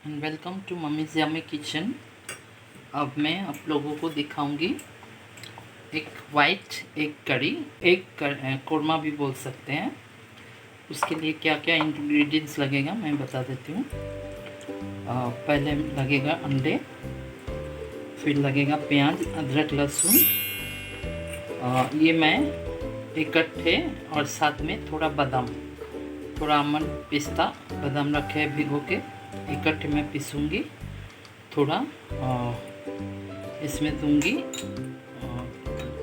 And welcome to mummy's yummy kitchen. अब मैं आप लोगों को दिखाऊंगी एक वाइट एग करी, कोरमा भी बोल सकते हैं। उसके लिए क्या क्या इंग्रेडिएंट्स लगेगा मैं बता देती हूँ। पहले लगेगा अंडे, फिर लगेगा प्याज, अदरक, लहसुन। ये मैं इकट्ठे और साथ में थोड़ा बादाम, थोड़ा आमंड, पिस्ता, बादाम रखे हैं भिगो के, इकट्ठे में पीसूँगी। थोड़ा इसमें दूंगी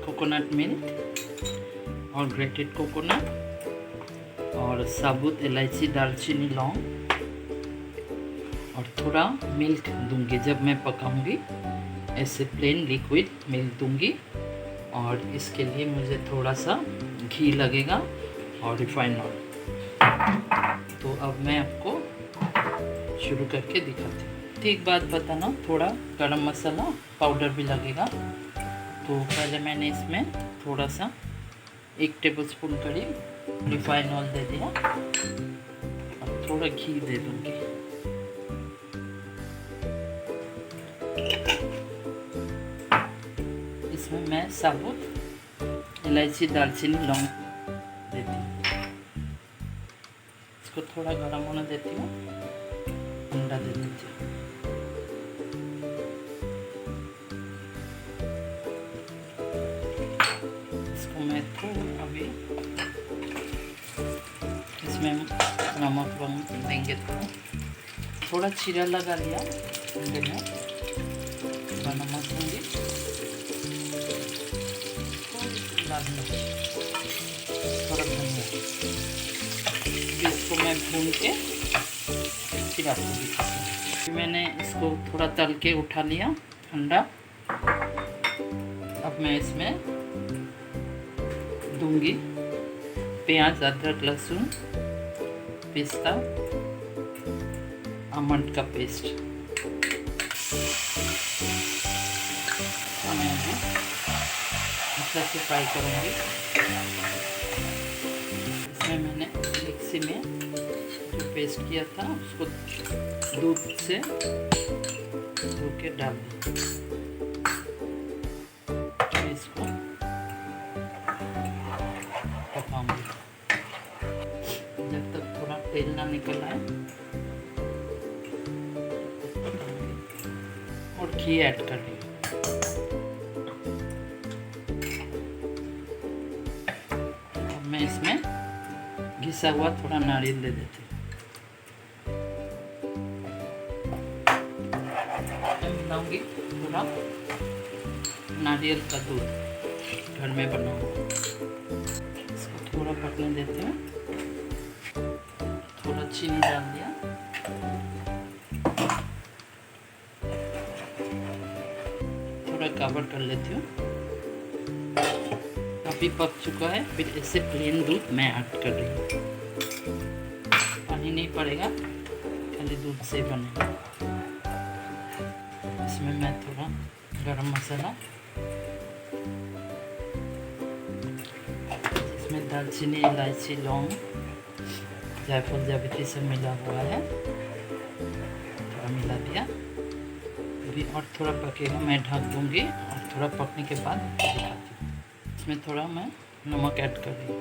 कोकोनट मिल्क और ग्रेटेड कोकोनट और साबुत इलायची, दालचीनी, लौंग और थोड़ा मिल्क दूंगी। जब मैं पकाऊंगी ऐसे प्लेन लिक्विड मिल्क दूंगी। और इसके लिए मुझे थोड़ा सा घी लगेगा और रिफाइंड ऑयल। तो अब मैं आपको शुरू करके दिखाती हूँ। एक बात बताना, थोड़ा गरम मसाला पाउडर भी लगेगा। तो पहले मैंने इसमें थोड़ा सा 1 टेबलस्पून करीब रिफाइंड ऑयल दे दिया। अब थोड़ा घी दे दूँगी। इसमें मैं साबुत इलायची, दालचीनी, लौंग देती हूँ। इसको थोड़ा गर्म होने देती हूँ। अंडा दे देती हूँ। इसको मैं अभी इसमें नमक देंगे। थोड़ा चीरा लगा लिया अंडे में, थोड़ा नमक दूँगी, थोड़ा धनिया। इसको मैं भून के फिर आपको दिखाती हूँ। मैंने इसको थोड़ा तल के उठा लिया अंडा। अब मैं इसमें दूंगी प्याज, अदरक, लहसुन, पिस्ता, आमंड का पेस्ट। मैं अभी अच्छा से फ्राई करूँगी। इसमें मैंने मिक्सी में जो पेस्ट किया था उसको दूध से धो के डाल दी। इसको पकाऊंगी जब तक थोड़ा तेल ना निकल आए। और घी ऐड कर ली। अब मैं इसमें घिसा हुआ थोड़ा नारियल दे देती हूँ। मिलाऊंगी थोड़ा नारियल का दूध घर में बना हुआ। इसको थोड़ा पकने देते हैं। थोड़ा चीनी डाल दिया। थोड़ा कवर कर लेती हूँ। काफ़ी पक चुका है। फिर इससे प्लेन दूध मैं ऐड कर रही हूँ। पानी नहीं पड़ेगा, खाली दूध से बनेगा। इसमें मैं थोड़ा गरम मसाला, इसमें दालचीनी, इलायची, लौंग, जायफल, जावित्री सब मिला हुआ है, थोड़ा मिला दिया। अभी और थोड़ा पकेगा, मैं ढक दूंगी और थोड़ा पकने के बाद दिखाती हूँ। इसमें थोड़ा मैं नमक ऐड कर रही हूँ।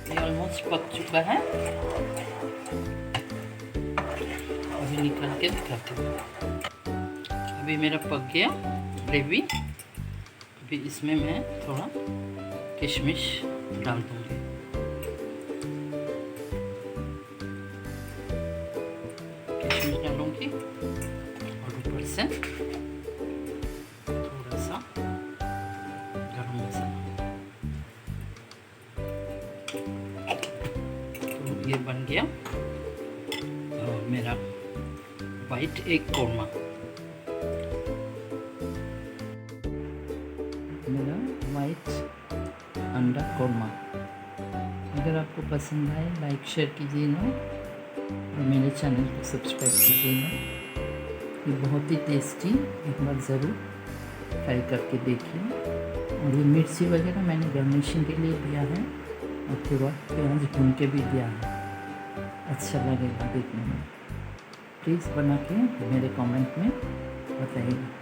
ये ऑलमोस्ट पक चुका है। अभी निकाल के दिखाती हूँ। अभी मेरा पक गया ग्रेवी। अभी इसमें मैं थोड़ा किशमिश डाल दूँगी। किशमिश डालूँगी और ऊपर से थोड़ा सा गरम मसाला। तो ये बन गया मेरा वाइट एग कोरमा। मेरा वाइट अंडा कोरमा। अगर आपको पसंद आए लाइक शेयर कीजिए ना, और मेरे चैनल को सब्सक्राइब कीजिए ना। ये बहुत ही टेस्टी, एक बार ज़रूर ट्राई करके देखिए। और ये मिर्ची वगैरह मैंने गार्निशिंग के लिए दिया है। उसके बाद प्याज भून के भी दिया है, अच्छा लगेगा देखने में। प्लीज़ बना के मेरे कमेंट में बताइए।